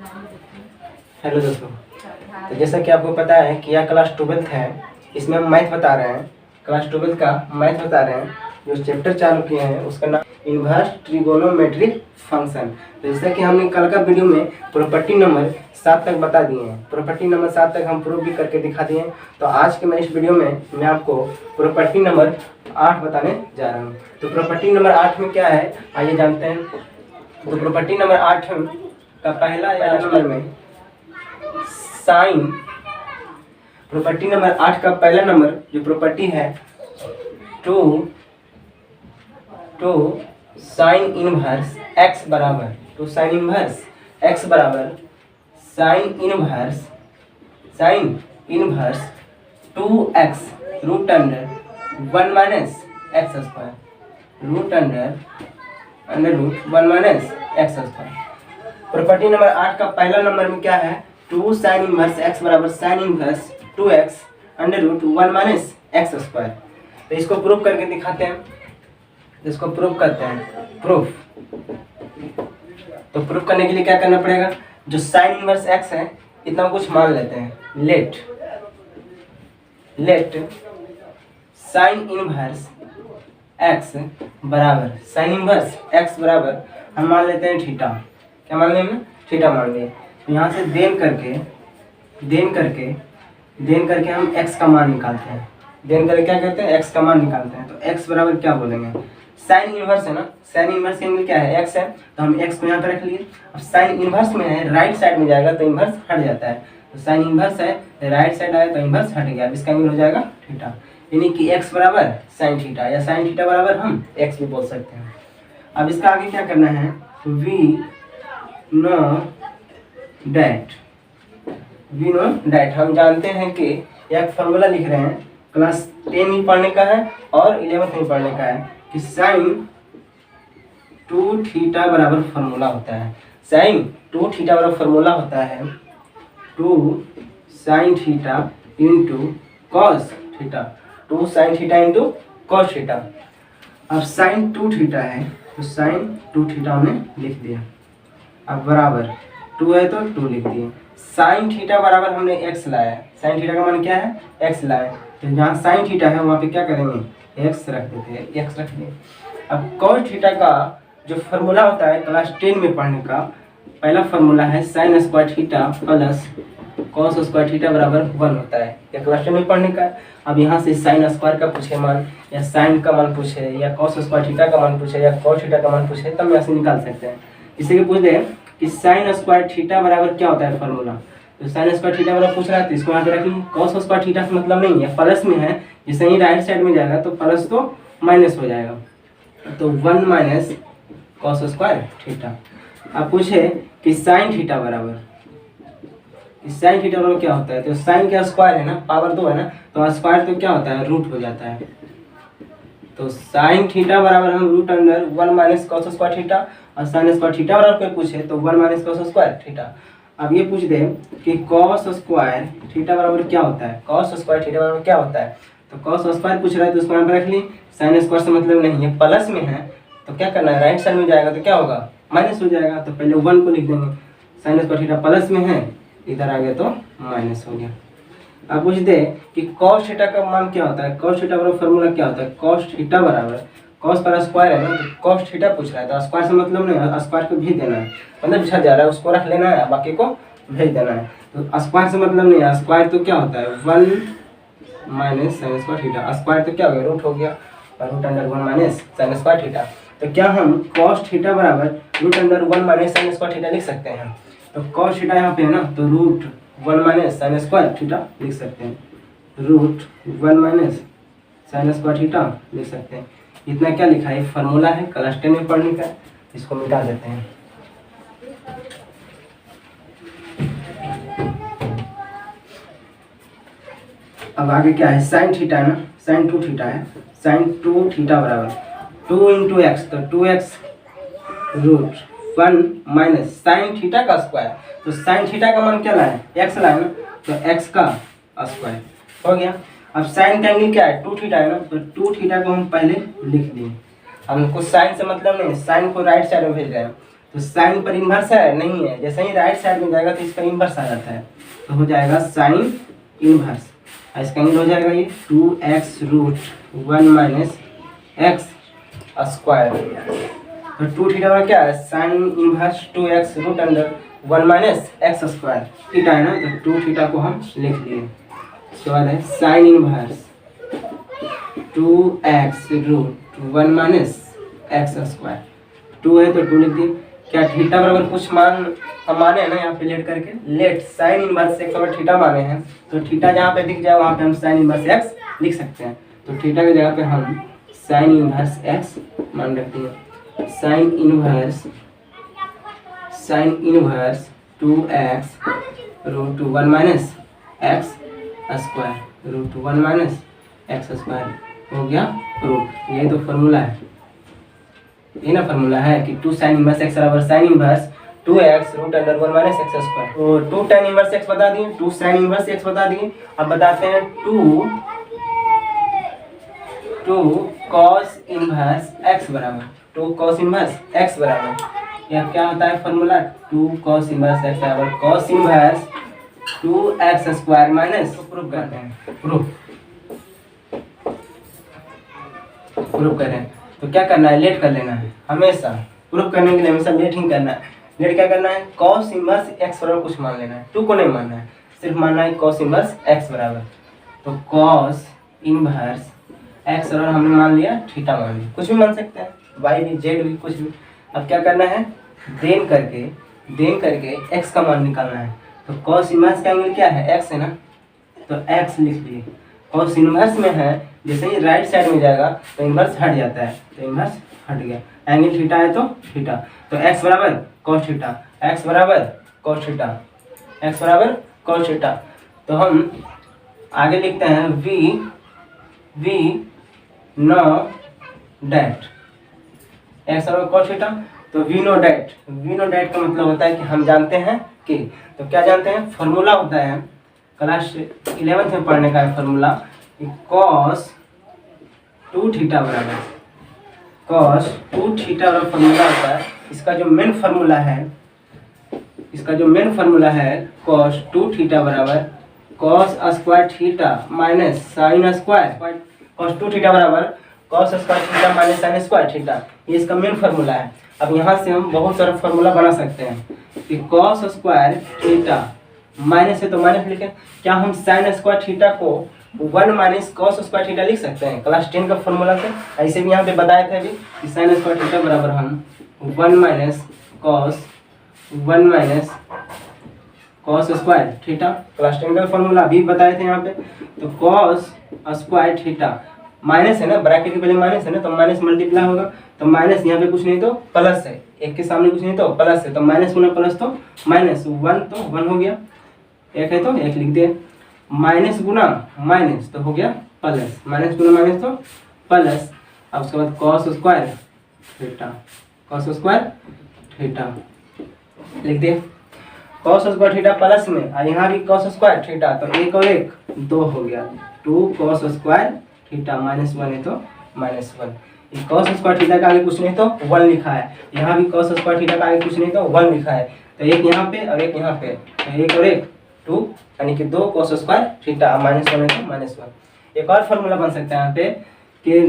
Hello दोस्तों, तो जैसा कि आपको पता है कि यह क्लास 12th है। इसमें हम मैथ बता रहे हैं, क्लास 12th का मैथ बता रहे हैं। जो चैप्टर चालू किए हैं उसका नाम इन्वर्स ट्रिगोनोमेट्रिक फंक्शन। तो जैसा कि हमने कल का वीडियो में प्रॉपर्टी नंबर 7 तक बता दिए हैं, प्रॉपर्टी नंबर 7 तक हम प्रूव भी करके दिखा दिए हैं। तो आज के मैं इस वीडियो में मैं आपको प्रॉपर्टी नंबर 8 बताने जा रहा हूँ। तो प्रॉपर्टी नंबर 8 में क्या है आइए जानते हैं। तो प्रॉपर्टी नंबर 8 का पहला नंबर में साइन, प्रॉपर्टी नंबर 8 का पहला नंबर जो प्रॉपर्टी है टू साइन इनवर्स एक्स बराबर sine inverse 2x root under 1 minus X square property number 8 का पहला नंबर में क्या है 2 साइन इनवर्स x बराबर sine inverse 2x under root 1 minus X square. तो इसको प्रूफ करके दिखाते हैं, इसको प्रूफ करते हैं प्रूफ। तो प्रूफ करने के लिए क्या करना पड़ेगा, जो साइन इनवर्स x है इतना कुछ मान लेते हैं। लेट साइन इनवर्स x बराबर हम मान लेते हैं थीटा। क्या मान लेंगे, थीटा मान लिए। तो यहाँ से देन करके हम x का मान निकालते हैं। देन करके क्या करते हैं, x का मान निकालते हैं। तो x बराबर क्या बोलेंगे, साइन इनवर्स है ना, साइन इनवर्स एंगल क्या है x है, तो हम x को यहाँ पे रख लिए। अब साइन इनवर्स में है राइट साइड में जाएगा तो इनवर्स हट जाता है। तो साइन इनवर्स है राइट साइड आया तो इनवर्स हट गया, इसका एंगल हो जाएगा थीटा। यानी कि x बराबर साइन थीटा या साइन थीटा बराबर हम x भी बोल सकते हैं। अब इसका आगे क्या करना है, वी नो डैट हम जानते हैं कि एक फॉर्मूला लिख रहे हैं, क्लास 10 में पढ़ने का है और 11th में पढ़ने का है कि साइन 2 थीटा बराबर फॉर्मूला होता है। साइन 2 थीटा बराबर फॉर्मूला होता है 2 sine theta into cos theta, 2 sine theta into cos theta. अब साइन 2 थीटा है तो साइन 2 थीटा हमने लिख दिया। अब बराबर 2 है तो 2 लिख दिए। साइन थीटा बराबर हमने x लाया, साइन थीटा का मान क्या है x लाया। तो जहाँ साइन थीटा है वहाँ पे क्या करेंगे x रख देते हैं, x रख दिए। अब कॉस थीटा का जो फॉर्मूला होता है क्लास 10 में पढ़ने का पहला फॉर्मूला है sign square theta plus cos square theta बराबर 1 होता है, यह क्लास 10 में पढ़ने का है। अब यहाँ से साइन स्क्वायर का पूछे मान या साइन का मान पूछे या कॉस स्क्वायर थीटा का मान पूछे या कॉस थीटा का मान पूछे तब यहाँ से निकाल सकते हैं। इसे पूछ दे कि साइन स्क्वायर थीटा बराबर क्या होता है फॉर्मूला, तो साइन स्क्वायर थीटा बराबर पूछ रहा है तो इसको यहाँ पे रखिए। कॉस स्क्वायर थीटा से मतलब नहीं है, प्लस में है, जैसे ही राइट साइड में जाएगा तो प्लस तो माइनस हो जाएगा, तो 1 माइनस कॉस स्क्वायर थीटा। अब पूछे कि साइन थीटा बराबर क्या होता है, तो साइन का स्क्वायर है ना, पावर 2 है ना, तो स्क्वायर तो क्या होता है रूट हो जाता है। तो साइन थीटा बराबर हम root under 1 minus cos square theta, और साइन स्क्वायर थीटा बराबर कोई पूछे तो 1 माइनस कॉस स्क्वायर थीटा। अब ये पूछ दे कि कॉस स्क्वायर थीटा बराबर क्या होता है, कॉस स्क्वायर थीटा बराबर क्या होता है, तो कॉस स्क्वायर पूछ रहा है तो उसको यहाँ पे रख ली। साइन स्क्वायर से मतलब नहीं है, प्लस में है तो क्या करना है, राइट साइड में जाएगा तो क्या होगा माइनस हो जाएगा, तो पहले 1 को लिख देंगे। साइन स्क्वायर थीटा प्लस में है, इधर आ गया तो माइनस हो गया। अब पूछ दे कि कॉस थीटा का मान क्या होता है, कॉस थीटा बराबर फॉर्मूला क्या होता है, कॉस थीटा बराबर कॉस पर स्क्वायर है ना, तो कॉस थीटा पूछ रहा है तो स्क्वायर से मतलब नहीं है, स्क्वायर को भेज देना है, मतलब पूछा जा रहा है उसको रख लेना है बाकी को भेज देना है। तो स्क्वायर से मतलब नहीं है, स्क्वायर तो क्या होता है 1 minus sine square theta, square तो क्या हो गया रूट हो गया, और root under 1 minus sine square theta. तो क्या हम कॉस थीटा बराबर root under 1 minus sine square theta लिख सकते हैं। तो कॉस थीटा यहाँ पे है ना, तो root 1 minus sine square theta लिख सकते हैं, root 1 minus sine square theta लिख सकते हैं। इतना क्या लिखा है, फार्मूला है क्लास 10 में पढ़ने का, इसको मिटा देते हैं। अब आगे क्या है, साइन थीटा है ना, साइन 2 थीटा है, साइन 2 थीटा बराबर 2 इंटू एक्स, तो 2x root 1 minus sine theta का स्क्वायर, तो साइन थीटा का मान क्या लाए x लाए ना, तो x का स्क्वायर हो गया। अब साइन का एंगल क्या है 2 थीटा है ना, तो 2 थीटा को हम पहले लिख दिए। हमको साइन से मतलब नहीं, साइन को राइट साइड में भेज रहे हैं, तो साइन पर इन्वर्स है नहीं है, जैसे ही राइट साइड में जाएगा तो इस पर इन्वर्स आ जाता है, तो हो जाएगा साइन इन्वर्स। इसका एंगल हो जाएगा ये 2x√1 माइनस एक्स स्क्वायर। तो 2 थीटा वाला क्या है, sign inverse 2x√1 minus X square, theta है ना, तो 2 थीटा को हम लिख लिए। उसके बाद है sign inverse 2x√1 minus X square, 2 है तो 2 लिख दिए। क्या थीटा बराबर कुछ मान हम माने हैं ना यहाँ पे लेट करके, लेट साइन इनवर्स एक्स अगर थीटा माने हैं तो थीटा जहाँ पे दिख जाए वहाँ पे हम साइन इनवर्स एक्स लिख सकते हैं। तो थीटा की जगह पे हम साइन इनवर्स एक्स मान रखते हैं। Sine inverse 2x√1 minus X square, √1 minus X square हो गया प्रूफ। ये तो फॉर्मूला है, ये ना फॉर्मूला है कि 2 साइन इनवर्स एक्स बराबर sine inverse 2x√1 minus X square. तो 2 tan इनवर्स एक्स बता दिए, 2 साइन इनवर्स एक्स बता दिए। अब बताते हैं 2 cos इनवर्स एक्स बराबर 2 cos इनवर्स एक्स बराबर यह क्या होता है फॉर्मूला, 2 cos इनवर्स एक्स बराबर cos inverse 2x square minus, proof करते हैं, प्रूफ करें। तो क्या करना है, लेट कर लेना है हमेशा, प्रूफ करने के लिए हमेशा लेट ही करना है। लेट क्या करना है, cos इनवर्स एक्स बराबर कुछ मान लेना है, 2 को नहीं मानना है, सिर्फ मानना है cos इनवर्स एक्स बराबर। तो cos इनवर्स एक्स बराबर हमने मान लिया, थीटा मान लिया, कुछ भी मान सकते हैं, y भी z भी कुछ भी। अब क्या करना है, देन करके x का मान निकालना है। तो cos इनवर्स का एंगल क्या है, x है ना, तो x लिख लिए। cos इनवर्स में है, जैसे ही राइट साइड में जाएगा तो इनवर्स हट जाता है, तो इनवर्स हट गया, एंगल थीटा है तो थीटा, तो x बराबर cos थीटा, x बराबर cos थीटा, x बराबर cos थीटा। तो हम आगे लिखते हैं v नो डैट x बराबर cos थीटा। तो v नो डैट का मतलब होता है कि हम जानते हैं कि, तो क्या जानते हैं, फॉर्मूला होता है क्लास 11th में पढ़ने का है फॉर्मूला, cos 2 थीटा बराबर फॉर्मूला होता है। इसका जो मेन फॉर्मूला है cos 2 थीटा बराबर cos square theta minus sine square, cos 2 theta बराबर cos square theta minus sine square theta, ये इसका मेन फॉर्मूला है। अब यहाँ से हम बहुत सारा फॉर्मूला बना सकते हैं कि cos स्क्वायर थीटा माइनस है तो माइनस लिखें, क्या हम साइन स्क्वायर थीटा को 1 माइनस cos स्क्वायर थीटा लिख सकते हैं क्लास 10 का फॉर्मूला से। ऐसे भी यहाँ पे बताए थे अभी कि साइन स्क्वायर थीटा बराबर हम 1 minus cos square theta, class 10 का फॉर्मूला अभी बताए थे यहाँ पे। तो cos स्क्वायर थीटा माइनस है ना, ब्रैकेट के पहले माइनस है ना, तो माइनस मल्टीप्लाई होगा, तो माइनस यहाँ पे कुछ नहीं तो प्लस है, एक के सामने कुछ नहीं तो प्लस है, तो माइनस गुना प्लस तो माइनस, 1 तो 1 हो गया, एक है तो एक लिख दे, माइनस गुना माइनस तो हो गया प्लस, माइनस गुना माइनस तो प्लस। अब उसके बाद cos स्क्वायर थीटा लिख दे, cos स्क्वायर थीटा प्लस में, और यहाँ भी cos स्क्वायर थीटा, तो 1 और 1 2 हो गया, 2 cos स्क्वायर थीटा माइनस 1 है तो माइनस 1। cos स्क्वायर थीटा का आगे कुछ नहीं तो 1 लिखा है, यहाँ भी cos स्क्वायर थीटा का आगे कुछ नहीं तो 1 लिखा है, तो एक यहाँ पे और एक यहाँ पे, तो 1 और 1 2, यानी कि 2 cos स्क्वायर थीटा माइनस 1 है तो माइनस 1। एक और फॉर्मूला बन सकता है यहाँ पे कि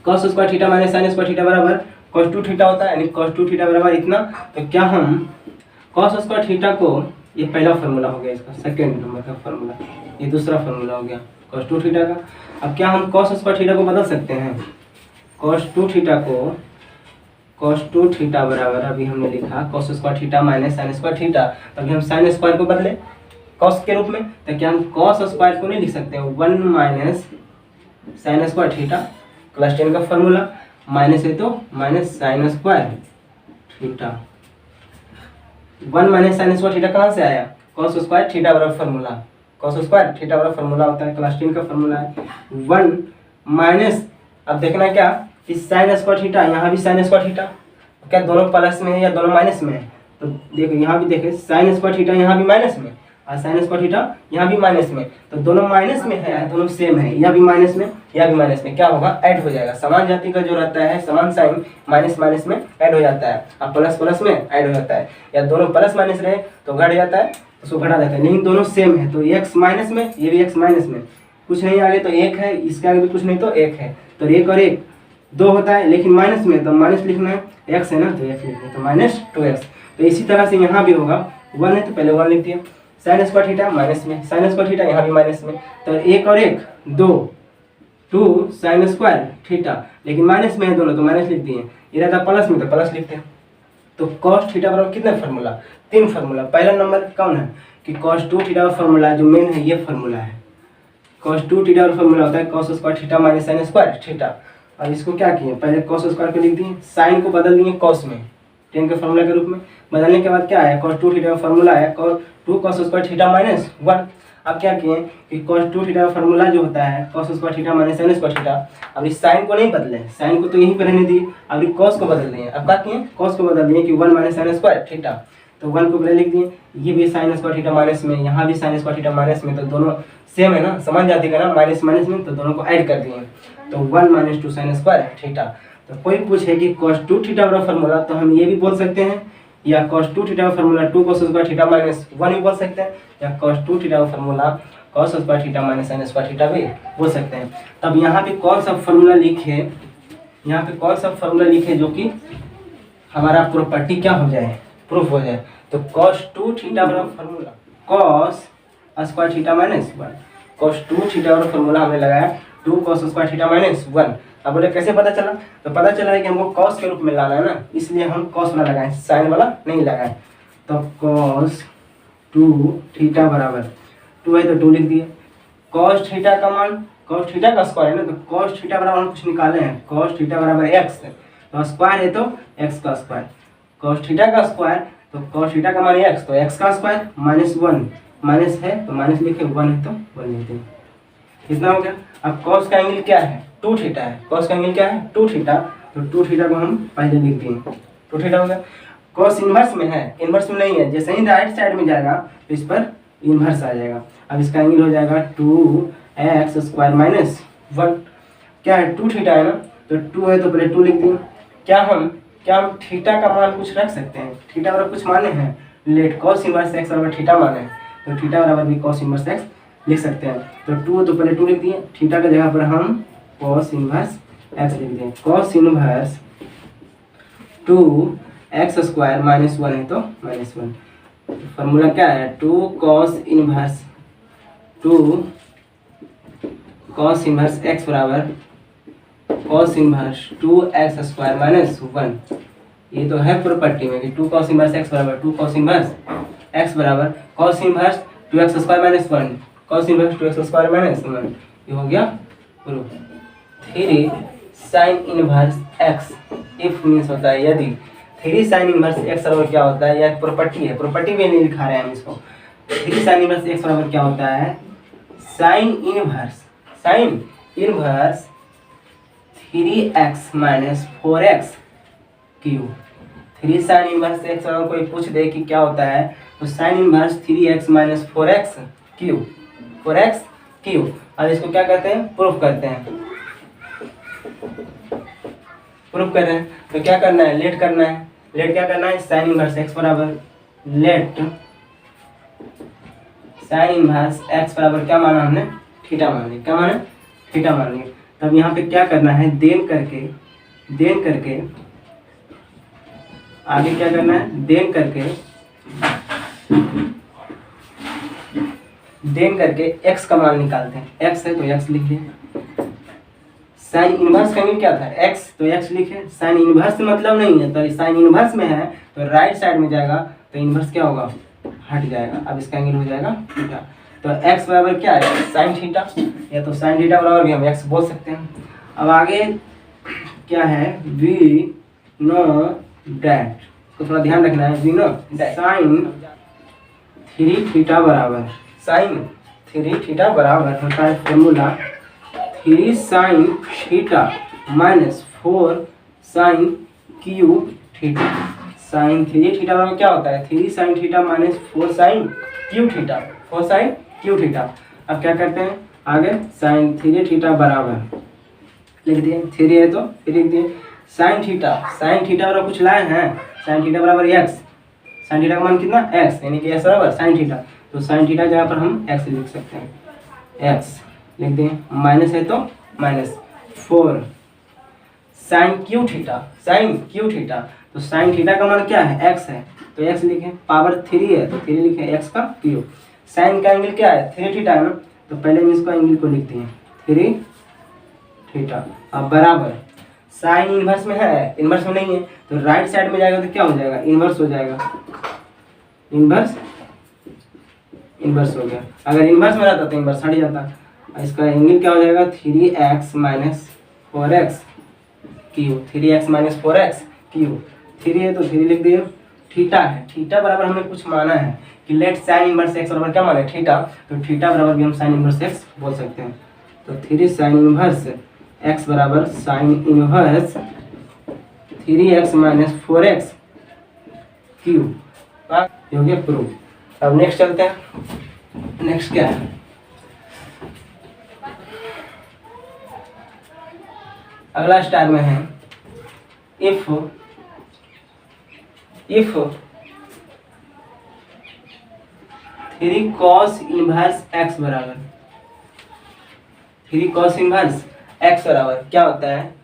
cos square theta minus sine square theta बराबर cos 2 थीटा होता है, यानी cos 2 थीटा बराबर इतना। तो क्या हम cos स्क्वायर थीटा को, ये पहला फॉर्मूला हो गया इसका, सेकेंड नंबर का फॉर्मूला, ये दूसरा फॉर्मूला हो गया cos 2 थीटा का। अब क्या हम cos स्क्वायर थीटा को बदल सकते हैं, cos 2 थीटा बराबर अभी हमने लिखा cos square theta minus sine square theta, तभी हम साइन स्क्वायर को बदले cos के रूप में, तो क्या हम cos स्क्वायर को नहीं लिख सकते हैं 1 minus sine square theta, class 10 का फॉर्मूला, माइनस है तो minus sine square theta, 1 minus sine square theta कहाँ से आया, cos स्क्वायर थीटा बराबर फॉर्मूला, cos स्क्वायर थीटा बराबर फॉर्मूला होता है, क्लास 10 का फॉर्मूला है 1 माइनस, अब देखना क्या कि साइन स्क्वायर थीटा, यहाँ भी साइन स्क्वायर थीटा, क्या दोनों प्लस में है या दोनों माइनस में है, तो देखो यहाँ भी देखें साइन स्क्वायर थीटा यहाँ भी माइनस में, और साइन स्क्वायर थीटा यहाँ भी माइनस में, तो दोनों माइनस में है, दोनों सेम है, यह भी माइनस में यह भी माइनस में, क्या होगा ऐड हो जाएगा। समान जाति का जो रहता है समान साइन माइनस माइनस में ऐड हो जाता है और प्लस प्लस में ऐड हो जाता है, या दोनों प्लस माइनस रहे तो घट जाता है, तो उसको घटा देते हैं, लेकिन दोनों सेम है तो एक्स माइनस में ये भी एक्स माइनस में, कुछ नहीं आगे तो एक है, इसके आगे भी कुछ नहीं तो एक है, तो एक और एक 2 होता है, लेकिन माइनस में तो माइनस लिखना है, एक्स है ना तो एक्स लिखना है, तो माइनस 2x। तो इसी तरह से यहाँ भी होगा 1 है तो पहले 1 लिख दिए, साइन स्क्वायर थीटा माइनस में, साइन स्क्वायर थीटा यहाँ भी माइनस में, तो एक और एक 2 साइन स्क्वायर थीटा, लेकिन माइनस में है दोनों तो माइनस लिख दिए, ये रहता प्लस में तो प्लस लिखते हैं। तो कॉस थीटा बराबर कितने फार्मूला 3 फार्मूला। पहला नंबर कौन है कि कॉस 2 थीटा का फार्मूला जो मेन है ये फार्मूला है, कॉस 2 थीटा का फार्मूला होता है cos square theta minus sine square theta. और इसको क्या किए पहले कॉस स्क्वायर को लिख दिए, साइन को बदल दिए कॉस में, टेन के फार्मूला के रूप में, बदलने के बाद क्या है cos 2 थीटा का फार्मूला है 2 cos स्क्वायर थीटा माइनस 1। अब क्या किए कि cos 2 थीटा का फार्मूला जो होता है cos square theta minus sin square theta, अब इस साइन को नहीं बदले, साइन को तो यहीं पर रहने दिए, अब इस cos को बदल दिए। अब क्या किए cos को बदल दिए कि 1 माइनस sin स्क्वायर थीटा, तो 1 को पहले लिख दिए, ये भी sin स्क्वायर थीटा माइनस में, यहाँ भी sin स्क्वायर थीटा माइनस में, तो दोनों सेम है ना, समान जाति का ना, माइनस माइनस में, तो दोनों को ऐड कर दिए, तो 1 माइनस 2 sin स्क्वायर थीटा। तो कोई पूछे कि cos 2 थीटा का फार्मूला, तो हम ये भी बोल सकते हैं, या cos 2 थीटा का formula 2 cos square theta minus 1 भी बोल सकते हैं, या cos 2 थीटा का formula cos square theta minus sin square theta भी बोल सकते हैं। तब यहाँ पे कौन सा फार्मूला लिखे, यहाँ पे कौन सा फार्मूला लिखे जो कि हमारा प्रॉपर्टी क्या हो जाए, प्रूफ हो जाए। तो cos 2 थीटा वाला formula cos square theta minus 1, cos 2 theta वाला फार्मूला हमने लगाया 2 cos स्क्वायर थीटा माइनस 1। अब बोले कैसे पता चला, तो पता चला है कि हमको cos के रूप में लाना है ना, इसलिए हम cos वाला लगाए, साइन वाला नहीं लगाए। तो cos 2 थीटा बराबर 2 है तो 2 लिख दिए, cos थीटा का मान, cos थीटा का स्क्वायर है ना, तो cos थीटा बराबर हम कुछ निकाले हैं, cos थीटा बराबर x, तो स्क्वायर है तो x का स्क्वायर, cos थीटा का स्क्वायर, तो cos थीटा का मान x, तो x का स्क्वायर माइनस 1, माइनस है तो माइनस लिखे, 1 है तो 1 लिखते हैं, कितना हो गया। अब cos का एंगल क्या है 2 थीटा है, cos का एंगल क्या है 2 थीटा, तो 2 थीटा को हम पहले लिख दिए, 2 थीटा हो गया। cos इनवर्स में है, इनवर्स में नहीं है, जैसे ही राइट साइड में जाएगा तो इस पर इनवर्स आ जाएगा। अब इसका एंगल हो जाएगा 2x स्क्वायर माइनस 1, क्या है 2 थीटा है ना, तो 2 है तो पहले 2 लिख दिए। क्या हम थीटा का मान कुछ रख सकते हैं, थीटा बराबर कुछ माने हैं, लेट cos इनवर्स x बराबर थीटा माने हैं, तो थीटा बराबर भी cos इनवर्स x लिख सकते हैं। तो 2 तो पहले 2 लिख दिए, थीटा की जगह पर हम cos इनवर्स x लिख दिए, cos inverse 2x square minus 1 है तो माइनस 1, फार्मूला क्या है 2 cos इनवर्स x बराबर cos inverse 2x square minus 1। ये तो है प्रॉपर्टी में कि 2 cos इनवर्स x बराबर 2 cos इनवर्स x बराबर cos inverse 2x square minus 1, cos inverse 2x square minus 1, ये हो गया proof. 3 sin inverse x if means होता है यदि 3 sin इनवर्स x बराबर क्या होता है, यह प्रॉपर्टी है, प्रॉपर्टी में नहीं लिखा रहे हैं हम इसको। 3 sin इनवर्स x बराबर क्या होता है, sin inverse 3x minus 4x cube. 3 sin inverse x बराबर कोई पूछ दे कि क्या होता है, तो sin inverse 3x minus 4x cube, 4x cube. अब इसको क्या करते हैं, प्रूफ करते हैं, प्रूफ कर रहे हैं। तो क्या करना है, लेट करना है, लेट क्या करना है, sin इनवर्स x बराबर लेट sin इनवर्स x बराबर क्या माना हमने, थीटा मान लिया, क्या माना थीटा मान लिया। तब यहाँ पे क्या करना है, देन करके आगे क्या करना है, देन करके x का मान निकालते हैं, x है तो x लिख दिए, साइन इनवर्स का मीन क्या था x, तो x लिखे, साइन इनवर्स मतलब नहीं है, तो साइन इनवर्स में है तो राइट साइड में जाएगा तो इनवर्स क्या होगा, हट जाएगा। अब इसका एंगल हो जाएगा थीटा, तो x बराबर क्या है साइन थीटा, या तो साइन थीटा बराबर भी हम x बोल सकते हैं। अब आगे क्या है, वी नो डैट, तो थोड़ा ध्यान रखना है, वी नो साइन 3 थीटा बराबर, साइन 3 थीटा बराबर होता है formula 3 sin theta minus 4 sin cube theta, sine 3 theta बराबर क्या होता है 3 sine theta minus 4 sine cube theta 4 sine cube theta. अब क्या करते हैं आगे साइन 3 थीटा बराबर लिख दिए 3 है तो फिर लिख दिए साइन थीटा बराबर कुछ लाए हैं साइन थीटा बराबर एक्स, साइन थीटा का मान कितना एक्स यानी कि एक्स बराबर साइन थीटा, तो साइन थीटा जगह पर हम एक्स लिख सकते हैं एक्स लिख दें, माइनस है तो माइनस 4 साइन क्यू थीटा, तो साइन थीटा का मान क्या है एक्स है तो एक्स लिखें, पावर 3 है तो 3 लिखें एक्स का क्यूब, साइन का एंगल क्या है 3 थीटा है ना तो पहले हम इसको एंगल को लिखते हैं 3 थीटा। अब बराबर साइन इन्वर्स में है इन्वर्स में नहीं है तो राइट साइड में जाएगा तो क्या हो जाएगा इन्वर्स हो जाएगा, इन्वर्स हो गया, अगर इन्वर्स में रहता तो इन्वर्स हट जाता, इसका एंगल क्या हो जाएगा 3x minus 4x cube, 3x minus 4x cube, 3 है तो 3 लिख दिए, थीटा है थीटा बराबर हमें कुछ माना है कि लेट साइन इनवर्स x बराबर क्या माना है थीटा, तो थीटा बराबर भी हम साइन इनवर्स x बोल सकते हैं, तो 3 साइन इनवर्स x बराबर sine inverse 3x minus 4x cube, हो गया प्रूफ। अब नेक्स्ट चलते हैं, नेक्स्ट क्या है अगला स्टार में है इफ 3 cos इनवर्स x बराबर 3 cos इनवर्स x बराबर क्या होता है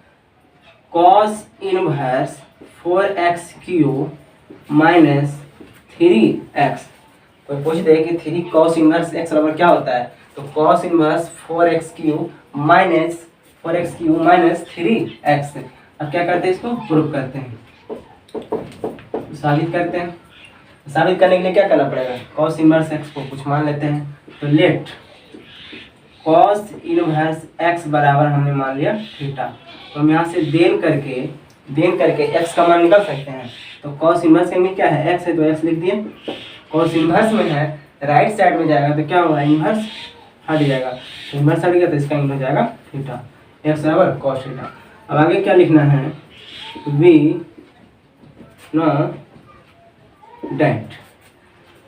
cos inverse 4x cube minus 3x, तो पूछते हैं कि 3 cos इनवर्स x बराबर क्या होता है, तो cos inverse 4x cube minus 3x। अब क्या करते हैं इसको प्रूफ करते हैं, साबित करते हैं, साबित करने के लिए क्या करना पड़ेगा cos इनवर्स x को कुछ मान लेते हैं, तो लेट cos इनवर्स x बराबर हमने मान लिया थीटा, तो हम यहाँ से देन करके x का मान निकाल सकते हैं, तो cos इनवर्स का क्या है x है तो x लिख दिए, cos इनवर्स में है राइट साइड में जाएगा तो क्या होगा इनवर्स हट जाएगा, तो इनवर्स हट गया तो इसका एंगल हो जाएगा थीटा x बराबर cos थीटा। अब आगे क्या लिखना है वी नो डेट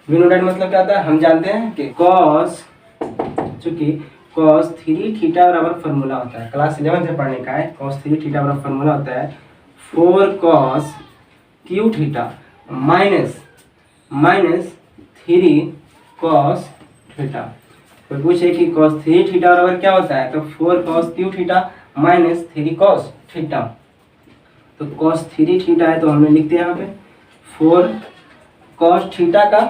मतलब क्या होता है हम जानते हैं कि cos 3 थीटा बराबर फार्मूला होता है, क्लास 11 से पढ़ने का है, cos 3 थीटा बराबर फार्मूला होता है 4 cos Q theta minus 3 cos theta, तो पूछे कि cos 3 थीटा बराबर क्या होता है, तो 4 cos Q theta minus 3 cos theta, तो cos 3 थीटा है तो हमने लिख दिया यहाँ पे 4 cos थीटा का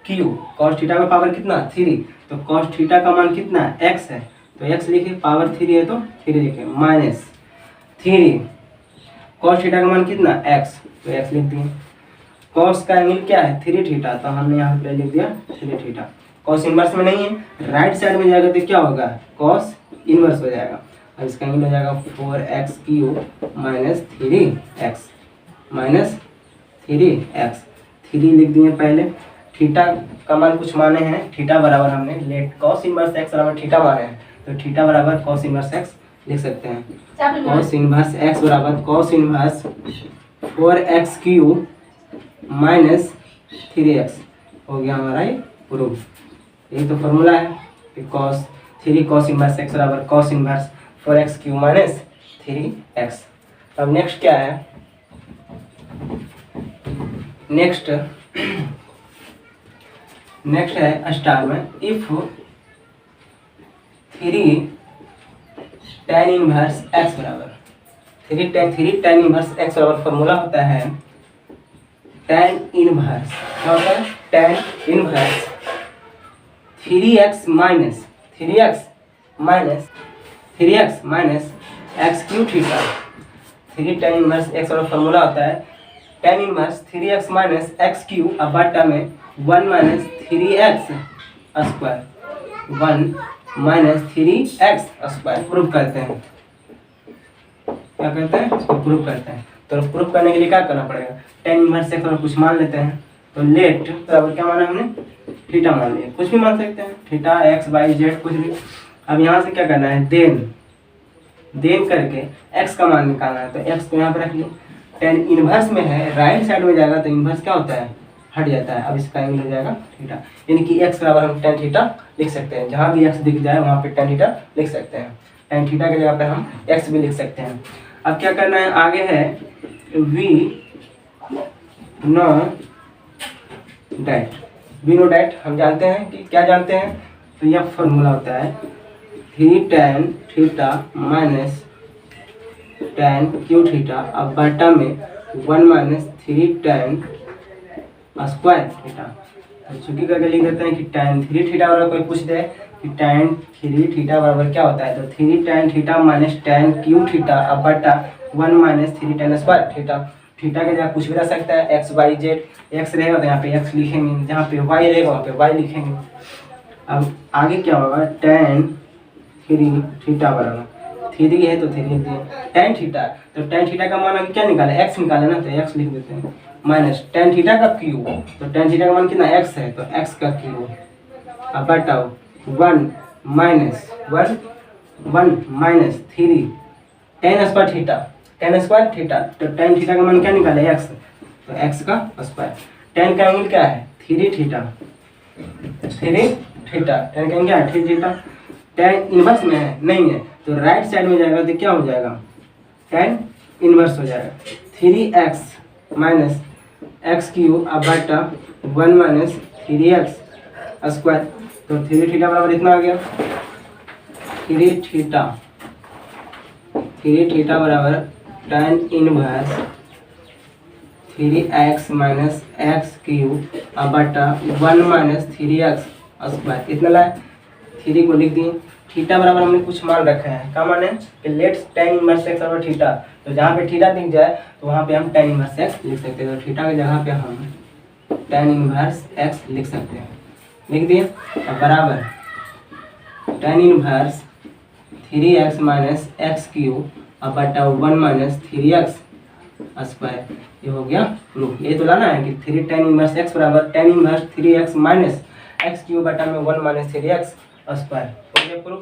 क्यूब, cos थीटा का पावर कितना 3, तो cos थीटा का मान कितना x है तो x लिखे, पावर 3 है तो 3 लिखे, माइनस 3 cos थीटा का मान कितना x तो x लिख दिए, cos का एंगल क्या है 3 थीटा, तो हमने यहाँ पे लिख दिया 3 थीटा, cos इनवर्स में नहीं है राइट साइड में जाएगा तो क्या होगा cos इनवर्स हो जाएगा, और इसका एंगल हो जाएगा 4x क्यूब माइनस 3x 3 लिख दिए पहले, थीटा का मान कुछ माने हैं, थीटा बराबर हमने लेट cos इनवर्स x बराबर थीटा माने हैं, तो थीटा बराबर cos इनवर्स x लिख सकते हैं, cos इनवर्स x बराबर cos inverse 4x cube minus 3x हो गया हमारा ये प्रूफ, यही तो फॉर्मूला है कि3 cos इनवर्स x बराबर cos inverse 4x cube minus 3x। अब नेक्स्ट क्या है, नेक्स्ट है स्टार में इफ 3 tan इनवर्स x बराबर 3 tan इनवर्स x बराबर फॉर्मूला होता है tan इनवर्स क्या होता है tan inverse 3x minus x cube theta, 3 tan inverse x बराबर फॉर्मूला होता है tan inverse 3x minus x cube अब बटा में 1 minus 3x square 1 minus 3x square proof करते हैं, क्या करते हैं इसको प्रूफ करते हैं, तो प्रूफ करने के लिए क्या करना पड़ेगा tan इनवर्स x कुछ मान लेते हैं, तो लेट बराबर क्या माना हमने थीटा मान लिया, कुछ भी मान सकते हैं थीटा x y z कुछ भी। अब यहाँ से क्या करना है देन करके x का मान निकालना है, तो x को यहाँ पर रख लिया टेन इनवर्स में है, राइट साइड में जाएगा तो इनवर्स क्या होता है, हट जाता है। अब इसका एंगल हो जाएगा थीटा, यानी कि x बराबर हम टेन थीटा लिख सकते हैं। जहाँ भी x दिख जाए वहाँ पे टेन थीटा लिख सकते हैं। टेन थीटा की जगह पे हम x भी लिख सकते हैं। अब क्या करना है, आगे है वी नो डैट हम जानते हैं कि क्या जानते हैं, तो यह फॉर्मूला होता है 3 tan theta minus tan Q theta अब बटा में 1 माइनस 3 tan स्क्वायर थीटा। तो चूंकि करके लिख देते हैं कि tan 3 थीटा बराबर, कोई पूछ दे कि tan 3 थीटा बराबर क्या होता है, तो 3 tan theta minus tan Q theta अब बटा 1 minus 3 tan square theta. Theta के जगह कुछ भी रह सकता है, एक्स वाई जेड, एक्स रहेगा तो यहाँ पे एक्स लिखेंगे, जहाँ पे वाई रहेगा वहाँ पे वाई लिखेंगे। अब आगे क्या होगा, tan 3 थीटा बराबर 3 है तो 3 लिख दिए, tan थीटा, तो tan थीटा का मान अभी क्या निकाला, एक्स निकाला ना, तो एक्स लिख देते हैं माइनस tan थीटा का क्यूब, तो tan थीटा का मान कितना एक्स है, तो एक्स का क्यूब अब बटाओ 1 minus 3 tan square theta, tan square theta, तो tan थीटा का मान क्या निकाले एक्स, तो एक्स का स्क्वायर। tan का एंगल क्या है 3 थीटा, tan का एंगल क्या है 3 थीटा। tan इनवर्स में है नहीं है, तो राइट साइड में जाएगा तो क्या हो जाएगा, tan इनवर्स हो जाएगा 3x माइनस एक्स क्यूब अब बटा 1 माइनस 3x स्क्वायर। तो 3 थीटा बराबर इतना आ गया, 3 थीटा बराबर tan inverse 3x minus x cube अब बटा 1 माइनस 3x स्क्वायर। इतना लाए, 3 को लिख दिए। थीटा बराबर हमने कुछ मान रखा है, क्या मान है कि लेट्स tan इनवर्स x बराबर थीटा, तो जहाँ पे थीटा दिख जाए तो वहाँ पे हम tan इनवर्स x लिख सकते हैं। तो थीटा की जगह पे हम tan इनवर्स x लिख सकते हैं, लिख दिए। अब बराबर tan inverse 3x minus x cube अब बटा 1 माइनस 3x स्क्वायर। ये हो गया प्रूफ। ये तो लाना है कि 3 tan इनवर्स x बराबर tan inverse 3x minus x cube बटा में 1 माइनस 3x स्क्वायर। हो गया प्रूफ।